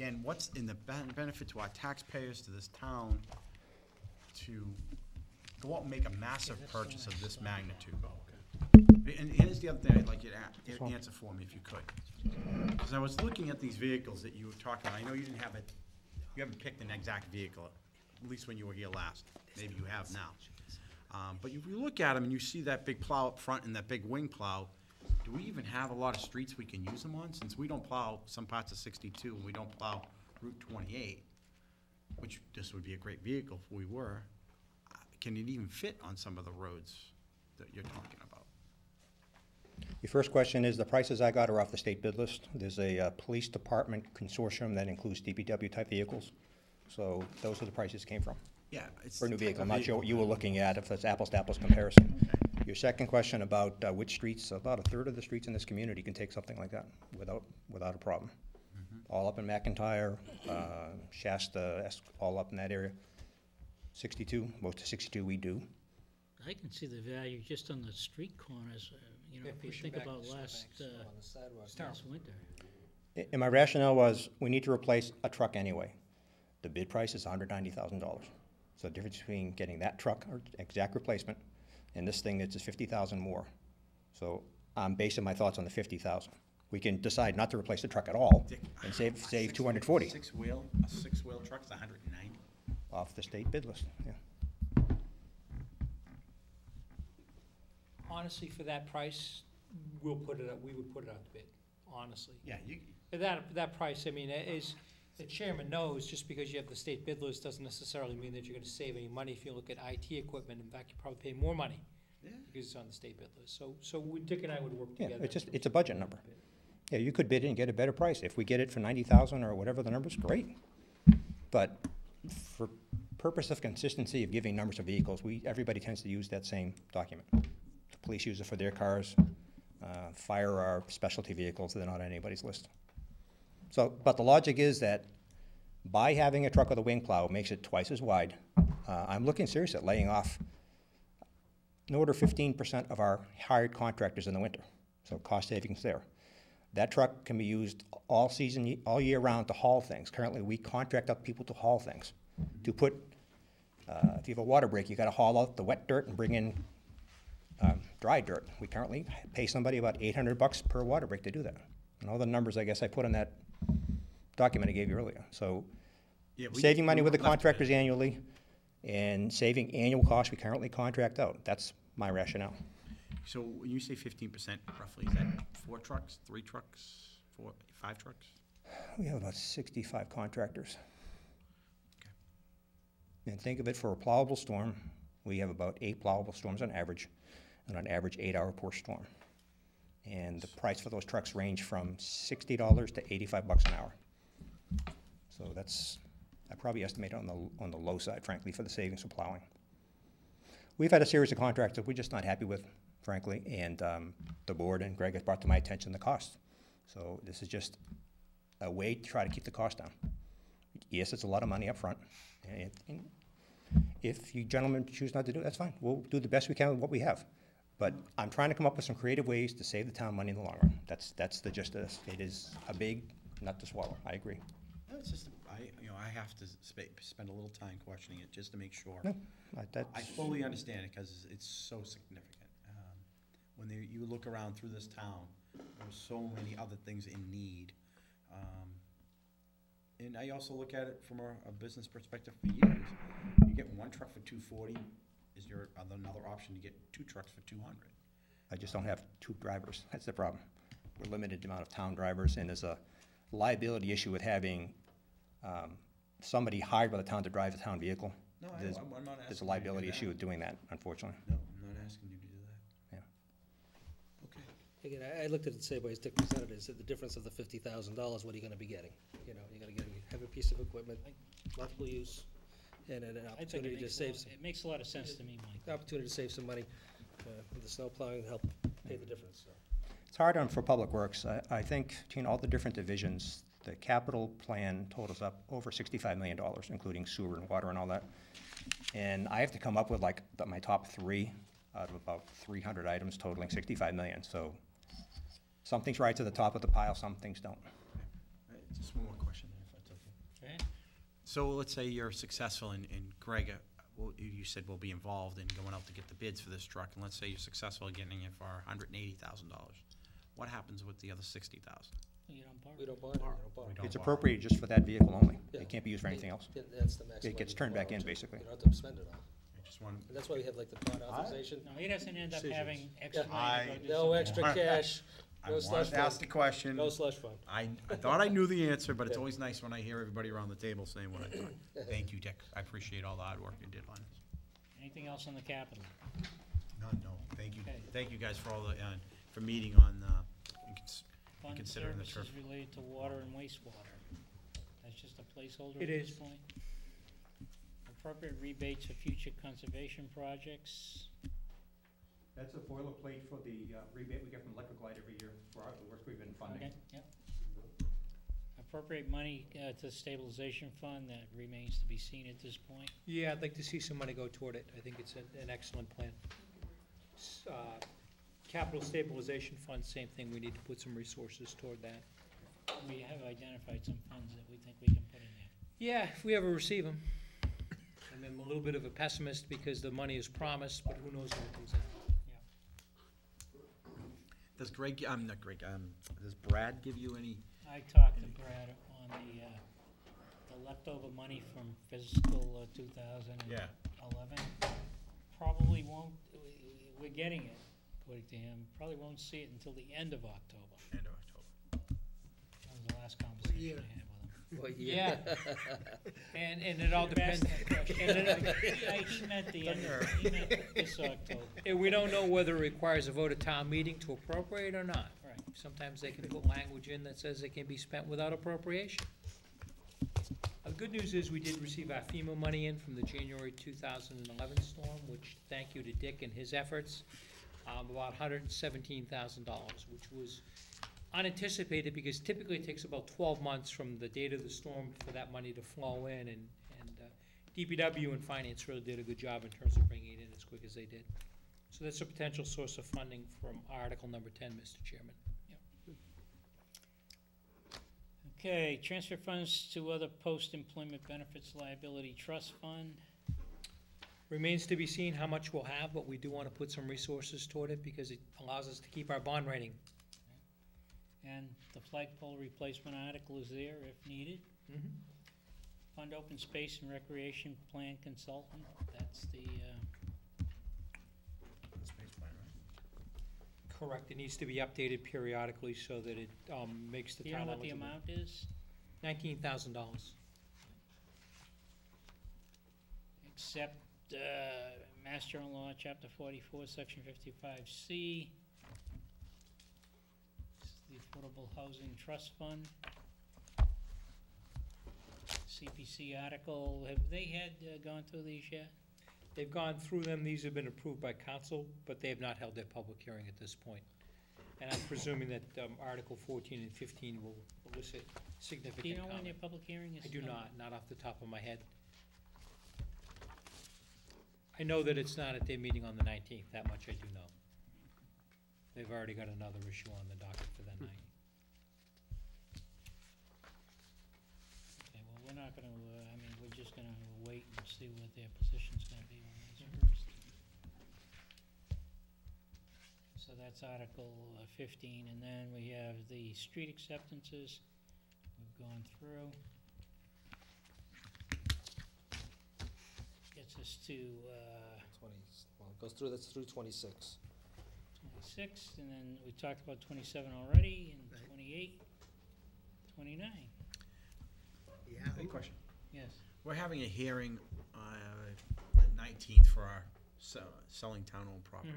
again, what's in the benefit to our taxpayers, to this town, to go out and make a massive purchase of this magnitude? And here's the other thing I'd like you to answer for me, if you could. Because I was looking at these vehicles that you were talking about. I know you didn't have it, you haven't picked an exact vehicle, at least when you were here last. Maybe you have now. But if you look at them and you see that big plow up front and that big wing plow, do we even have a lot of streets we can use them on? Since we don't plow some parts of 62 and we don't plow Route 28, which this would be a great vehicle if we were, can it even fit on some of the roads that you're talking about? Your first question is, the prices I got are off the state bid list. There's a police department consortium that includes DPW type vehicles. So those are the prices came from. Yeah, it's for a new vehicle. I'm not sure what you were looking at, if it's apples to apples comparison. Okay. Your second question about which streets, about a third of the streets in this community can take something like that without a problem. All up in McIntyre, Shasta, all up in that area. 62, most of 62 we do. I can see the value just on the street corners, you know, if you think about last winter. And my rationale was, we need to replace a truck anyway. The bid price is $190,000. So the difference between getting that truck, or exact replacement, and this thing that's just $50,000 more. So I'm basing my thoughts on the $50,000. We can decide not to replace the truck at all and save 240. A six-wheel truck is 190. Off the state bid list, yeah. Honestly, for that price, we'll put it up. We would put it out to bid. Honestly. Yeah, For that price, I mean, as the chairman knows, just because you have the state bid list doesn't necessarily mean that you're going to save any money. If you look at IT equipment, in fact, you probably pay more money because it's on the state bid list. So Dick and I would work together. Yeah, it's a budget number. Yeah, you could bid it and get a better price. If we get it for $90,000 or whatever the number's, great. But for purpose of consistency of giving numbers of vehicles, everybody tends to use that same document. The police use it for their cars. Fire are specialty vehicles. They're not on anybody's list. So, but the logic is that by having a truck with a wing plow makes it twice as wide. I'm looking serious at laying off in order 15% of our hired contractors in the winter. So cost savings there. That truck can be used all season, all year round to haul things. Currently, we contract out people to haul things. To put, if you have a water break, you got to haul out the wet dirt and bring in dry dirt. We currently pay somebody about $800 per water break to do that. And all the numbers, I guess, I put in that document I gave you earlier. So yeah, saving money with the contractors annually and saving annual costs we currently contract out. That's my rationale. So when you say 15% roughly, is that 4 trucks, 3 trucks, 4, 5 trucks? We have about 65 contractors. Okay. And think of it, for a plowable storm, we have about 8 plowable storms on average, and on average 8-hour per storm. And the price for those trucks range from $60 to $85 an hour. So that's, I probably estimate on the low side, frankly, for the savings for plowing. We've had a series of contracts that we're just not happy with, frankly, and the board and Greg has brought to my attention the cost. So this is just a way to try to keep the cost down. Yes, it's a lot of money up front. And if you gentlemen choose not to do it, that's fine. We'll do the best we can with what we have. But I'm trying to come up with some creative ways to save the town money in the long run. That's the gist of this. It is a big nut to swallow. I agree. No, it's just I have to spend a little time questioning it just to make sure. No, I fully understand it because it's so significant. When you look around through this town, there's so many other things in need. And I also look at it from a business perspective for years. You get 1 truck for $240. Is there another option to get 2 trucks for $200? I just don't have 2 drivers. That's the problem. We're limited amount of town drivers, and there's a liability issue with having somebody hired by the town to drive the town vehicle. No, I'm not asking. There's a liability issue with doing that, unfortunately. No, I'm not asking you to do that. Yeah. Okay. Again, I looked at it the same way as Dick presented it. Said the difference of the $50,000. What are you going to be getting? You know, you're going to get a heavy piece of equipment, multiple use, and an opportunity to save some. It makes a lot of sense to me, Mike. Opportunity to save some money with the snow plowing to help pay the difference. So. It's hard for Public Works. I think between all the different divisions, the capital plan totals up over $65 million, including sewer and water and all that. And I have to come up with like my top 3 out of about 300 items totaling $65 million. So some things rise to the top of the pile, some things don't. Just one more question, if that's Okay. So let's say you're successful and Greg, you said will be involved in going out to get the bids for this truck, and let's say you're successful in getting it for $180,000. What happens with the other $60,000? You don't borrow. We don't bond it, we don't bond We it. don't It's borrow. appropriated just for that vehicle only. Yeah. It can't be used for anything else. Yeah, that's the maximum. It gets you turned can back in, borrow, too. basically. You don't have to spend it all. I just want And that's why we have like the bond authorization. No, he doesn't end up Decisions. having extra Yeah. money to go do No something extra else. cash, I no wanted slush to ask fund. the question. No slush fund. I thought I knew the answer, but it's Yeah. always nice when I hear everybody around the table saying what I thought. Thank you, Dick. I appreciate all the hard work you did on this. Anything else on the capital? No, thank you. Okay. Thank you guys for all the, for meeting on, Fund considering the services related to water and wastewater. That's just a placeholder at It this is. point? Appropriate rebates for future conservation projects. That's a boilerplate for the rebate we get from Electric Light every year for the work we've been funding. Okay, yep. Appropriate money to the stabilization fund, that remains to be seen at this point. Yeah, I'd like to see some money go toward it. I think it's an excellent plan. Capital stabilization fund, same thing. We need to put some resources toward that. We have identified some funds that we think we can put in there. Yeah, if we ever receive them. And I'm a little bit of a pessimist because the money is promised, but who knows when it comes in. does Greg, not Greg, does Brad give you any? I talked to Brad on the leftover money from fiscal 2011. Probably won't, we're getting it, according to him, probably won't see it until the end of October. End of October. That was the last conversation I had with him. Well, Yeah. And it all Should've asked depends. that question. and it- Yeah, he meant the end, he meant this October. And we don't know whether it requires a vote at town meeting to appropriate or not. Right. Sometimes they can put language in that says it can be spent without appropriation. The good news is we did receive our FEMA money in from the January 2011 storm, which, thank you to Dick and his efforts, about $117,000, which was unanticipated because typically it takes about 12 months from the date of the storm for that money to flow in, and DPW and Finance really did a good job in terms of bringing it in as quick as they did. So that's a potential source of funding from Article number 10, Mr. Chairman. Okay, transfer funds to other post-employment benefits liability trust fund. Remains to be seen how much we'll have, but we do want to put some resources toward it because it allows us to keep our bond rating. And the flagpole replacement article is there if needed. Fund open space and recreation plan consultant, that's the, Correct, it needs to be updated periodically so that it makes the do you know town what the eligible. amount is? $19,000. Except, Mass General Law, Chapter 44, Section 55C. This is the Affordable Housing Trust Fund. CPC article, have they had gone through these yet? They've gone through them, these have been approved by council, but they have not held their public hearing at this point. And I'm presuming that Article 14 and 15 will elicit significant Do you know when comment. their public hearing is? I do not off the top of my head. I know that it's not at their meeting on the 19th, that much I do know. They've already got another issue on the docket for that night. Okay, well, we're not gonna, we're just gonna wait and see what their position's gonna be on this first. So that's Article 15, and then we have the street acceptances we've gone through. Gets us to 20, well, it goes through, that's through 26. 26, and then we talked about 27 already, and 28, 29, Good question. yes. We're having a hearing, the 19th for our selling town-owned property.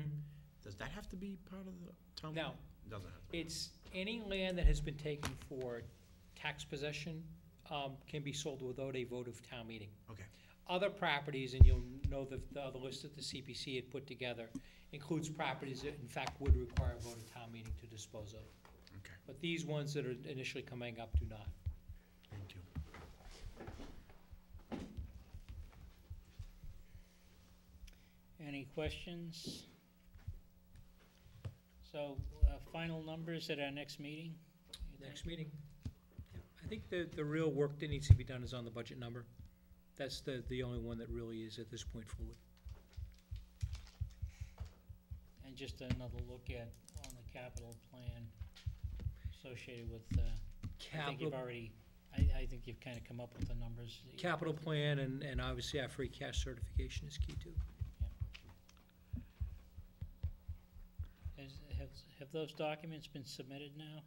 Does that have to be part of the town? No. meeting? It doesn't have to. It's any land that has been taken for tax possession can be sold without a vote of town meeting. Okay. Other properties, and you'll know that the list that the CPC had put together includes properties that in fact would require a vote of town meeting to dispose of. Okay, But these ones that are initially coming up do not. thank you. Any questions? So, final numbers at our next meeting? you Next think? meeting. I think the real work that needs to be done is on the budget number. That's the only one that really is at this point fluid. And just another look at, on the capital plan associated with, I think you've Capital, already, I think you've kind of come up with the numbers. capital plan and obviously our free cash certification is key too. Have those documents been submitted now?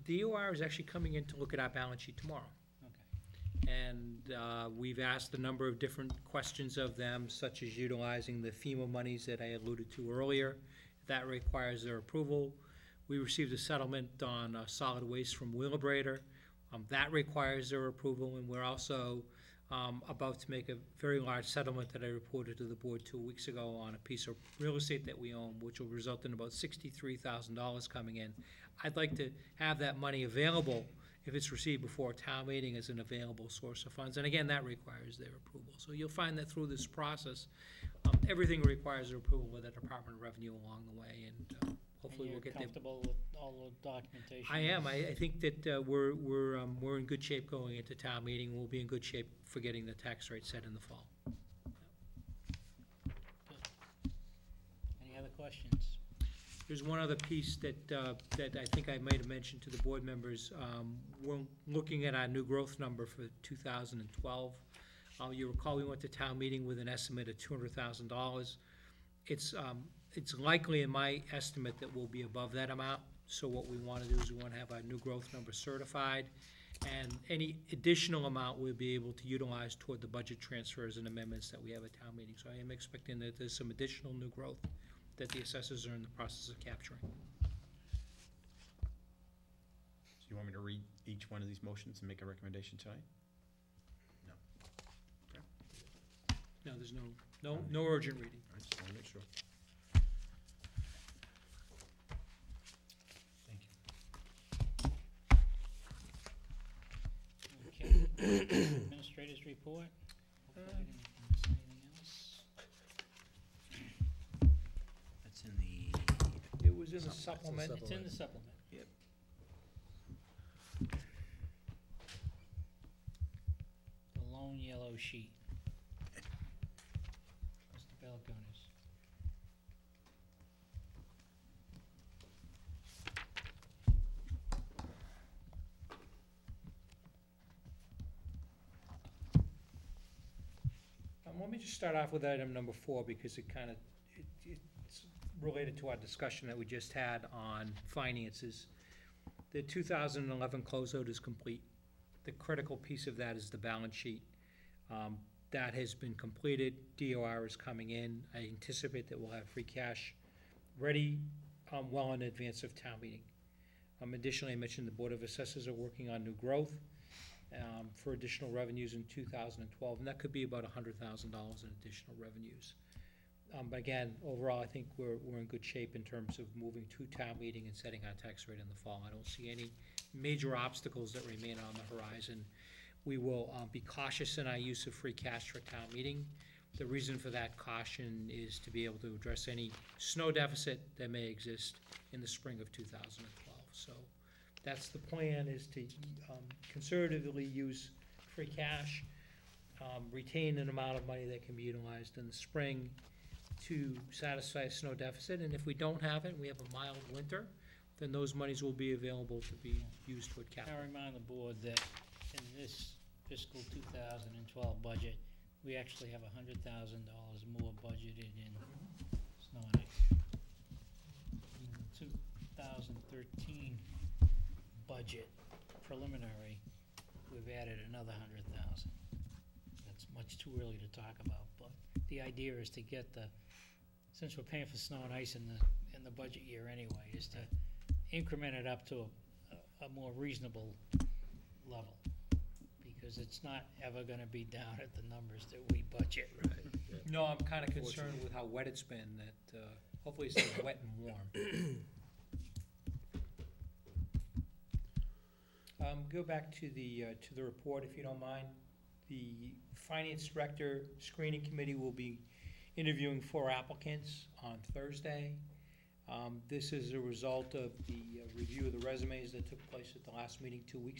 DOR is actually coming in to look at our balance sheet tomorrow. Okay. And we've asked a number of different questions of them, such as utilizing the FEMA monies that I alluded to earlier. That requires their approval. We received a settlement on solid waste from Wheelabrator. That requires their approval, and we're also about to make a very large settlement that I reported to the board 2 weeks ago on a piece of real estate that we own, which will result in about $63,000 coming in. I'd like to have that money available if it's received before a town meeting as an available source of funds. And again, that requires their approval. So you'll find that through this process, everything requires their approval with the Department of Revenue along the way, and hopefully we'll get And there. you're comfortable with all the documentation? I am. I think that we're in good shape going into town meeting. We'll be in good shape for getting the tax rate set in the fall. Any other questions? There's one other piece that I think I might have mentioned to the board members. We're looking at our new growth number for 2012. You recall we went to town meeting with an estimate of $200,000. It's likely in my estimate that we'll be above that amount. So what we want to do is we want to have our new growth number certified, and any additional amount we'll be able to utilize toward the budget transfers and amendments that we have at town meeting. So I am expecting that there's some additional new growth that the assessors are in the process of capturing. So you want me to read each one of these motions and make a recommendation tonight? No, there's no urgent reading. I just want to make sure. Thank you. Okay. Administrators report? Hopefully I didn't miss anything else. That's in the, It was in the supplement. It's in the supplement. Yep. The lone yellow sheet. Mr. Belkonis. Let me just start off with item number 4, because it's related to our discussion that we just had on finances. The 2011 closeout is complete. The critical piece of that is the balance sheet. That has been completed. DOR is coming in. I anticipate that we'll have free cash ready well in advance of town meeting. Additionally, I mentioned the Board of Assessors are working on new growth for additional revenues in 2012, and that could be about $100,000 in additional revenues. But again, overall, I think we're in good shape in terms of moving to town meeting and setting our tax rate in the fall. I don't see any major obstacles that remain on the horizon. We will be cautious in our use of free cash for town meeting. The reason for that caution is to be able to address any snow deficit that may exist in the spring of 2012. So that's the plan, is to conservatively use free cash, retain an amount of money that can be utilized in the spring to satisfy a snow deficit. And if we don't have it, and we have a mild winter, then those monies will be available to be used toward capital. I remind the board that in this fiscal 2012 budget, we actually have $100,000 more budgeted in snow and ice. In the 2013 budget preliminary, we've added another 100,000. That's much too early to talk about, but the idea is to get since we're paying for snow and ice in the budget year anyway, is to increment it up to a more reasonable level, because it's not ever gonna be down at the numbers that we budget. No, I'm kind of concerned with how wet it's been, that hopefully it stays wet and warm. Go back to the report, if you don't mind. The Finance Director Screening Committee will be interviewing 4 applicants on Thursday. This is a result of the review of the resumes that took place at the last meeting 2 weeks